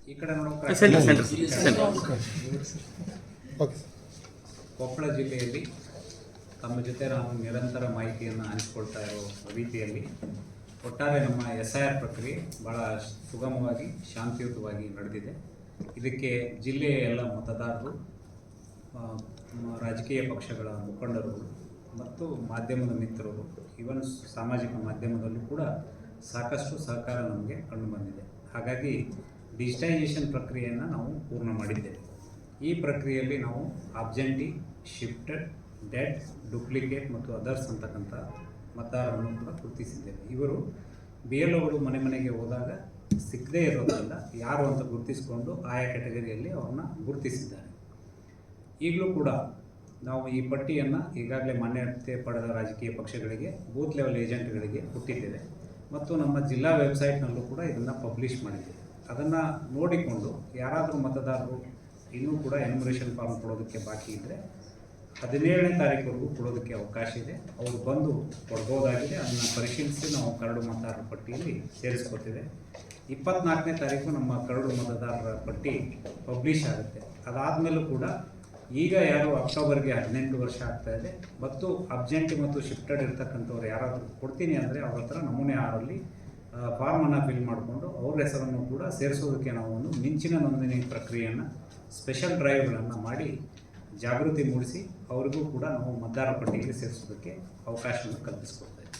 ಈ ಕಡೆ ನೋಡೋಕೆ ಕೊಪ್ಪಳ ಜಿಲ್ಲೆಯಲ್ಲಿ ತಮ್ಮ ಜೊತೆ ನಾವು ನಿರಂತರ ಮಾಹಿತಿಯನ್ನು ಹಂಚಿಕೊಳ್ತಾ ಇರೋ ರೀತಿಯಲ್ಲಿ ಒಟ್ಟಾರೆ ನಮ್ಮ SIR ಪ್ರಕ್ರಿಯೆ ಭಾಳ ಸುಗಮವಾಗಿ ಶಾಂತಿಯುತವಾಗಿ ನಡೆದಿದೆ. ಇದಕ್ಕೆ ಜಿಲ್ಲೆಯ ಎಲ್ಲ ಮತದಾರರು, ರಾಜಕೀಯ ಪಕ್ಷಗಳ ಮುಖಂಡರು ಮತ್ತು ಮಾಧ್ಯಮದ ಮಿತ್ರರು, ಈವನ್ ಸಾಮಾಜಿಕ ಮಾಧ್ಯಮದಲ್ಲೂ ಕೂಡ ಸಾಕಷ್ಟು ಸಹಕಾರ ನಮಗೆ ಕಂಡುಬಂದಿದೆ. ಹಾಗಾಗಿ ಡಿಜಿಟೈಸೇಷನ್ ಪ್ರಕ್ರಿಯೆಯನ್ನು ನಾವು ಪೂರ್ಣ ಮಾಡಿದ್ದೇವೆ. ಈ ಪ್ರಕ್ರಿಯೆಯಲ್ಲಿ ನಾವು ಅಬ್ಸೆಂಟಿ, ಶಿಫ್ಟೆಡ್, ಡೆಡ್, ಡೂಪ್ಲಿಕೇಟ್ ಮತ್ತು ಅದರ್ಸ್ ಅಂತಕ್ಕಂಥ ಮತದಾರರನ್ನು ಕೂಡ ಗುರುತಿಸಿದ್ದೇವೆ. ಇವರು BLOಗಳು ಮನೆ ಮನೆಗೆ ಹೋದಾಗ ಸಿಕ್ಕದೇ ಇರೋದ್ರಿಂದ ಯಾರು ಅಂತ ಗುರುತಿಸಿಕೊಂಡು ಆಯಾ ಕ್ಯಾಟಗರಿಯಲ್ಲಿ ಅವ್ರನ್ನ ಗುರುತಿಸಿದ್ದಾರೆ. ಈಗಲೂ ಕೂಡ ನಾವು ಈ ಪಟ್ಟಿಯನ್ನು ಈಗಾಗಲೇ ಮಾನ್ಯತೆ ಪಡೆದ ರಾಜಕೀಯ ಪಕ್ಷಗಳಿಗೆ, ಬೂತ್ ಲೆವೆಲ್ ಏಜೆಂಟ್ಗಳಿಗೆ ಕೊಟ್ಟಿದ್ದೇವೆ ಮತ್ತು ನಮ್ಮ ಜಿಲ್ಲಾ ವೆಬ್ಸೈಟ್ನಲ್ಲೂ ಕೂಡ ಇದನ್ನು ಪಬ್ಲಿಷ್ ಮಾಡಿದ್ದೇವೆ. ಅದನ್ನು ನೋಡಿಕೊಂಡು ಯಾರಾದರೂ ಮತದಾರರು ಇನ್ನೂ ಕೂಡ ಎನ್ಯುಮರೇಷನ್ ಫಾರ್ಮ್ ಕೊಡೋದಕ್ಕೆ ಬಾಕಿ ಇದ್ದರೆ 17ನೇ ತಾರೀಕುವರೆಗೂ ಕೊಡೋದಕ್ಕೆ ಅವಕಾಶ ಇದೆ. ಅವರು ಬಂದು ಕೊಡ್ಬೋದಾಗಿದೆ. ಅದನ್ನು ಪರಿಶೀಲಿಸಿ ನಾವು ಕರಡು ಮತದಾರರ ಪಟ್ಟಿಯಲ್ಲಿ ಸೇರಿಸ್ಕೊತಿದೆ. 24ನೇ ತಾರೀಕು ನಮ್ಮ ಕರಡು ಮತದಾರರ ಪಟ್ಟಿ ಪಬ್ಲಿಷ್ ಆಗುತ್ತೆ. ಅದಾದಮೇಲೂ ಕೂಡ ಈಗ ಯಾರು ಅಕ್ಟೋಬರ್ಗೆ 18 ವರ್ಷ ಆಗ್ತಾ ಇದೆ ಮತ್ತು ಅಬ್ಸೆಂಟಿ ಮತ್ತು ಶಿಫ್ಟೆಡ್ ಇರ್ತಕ್ಕಂಥವ್ರು ಯಾರಾದರೂ ಕೊಡ್ತೀನಿ ಅಂದರೆ ಅವ್ರ ಹತ್ರ ನಮೂನೆ 6ರಲ್ಲಿ ಫಾರ್ಮನ್ನು ಫಿಲ್ ಮಾಡಿಕೊಂಡು ಅವ್ರ ಹೆಸರನ್ನು ಕೂಡ ಸೇರಿಸೋದಕ್ಕೆ ನಾವು ಒಂದು ಮಿಂಚಿನ ನೋಂದಣಿ ಪ್ರಕ್ರಿಯೆಯನ್ನು, ಸ್ಪೆಷಲ್ ಡ್ರೈವ್ಗಳನ್ನು ಮಾಡಿ ಜಾಗೃತಿ ಮೂಡಿಸಿ ಅವರಿಗೂ ಕೂಡ ನಾವು ಮತದಾರರ ಪಟ್ಟಿಗೆ ಸೇರಿಸೋದಕ್ಕೆ ಅವಕಾಶವನ್ನು ಕಲ್ಪಿಸ್ಕೊಡ್ತಾ ಇದ್ದೀವಿ.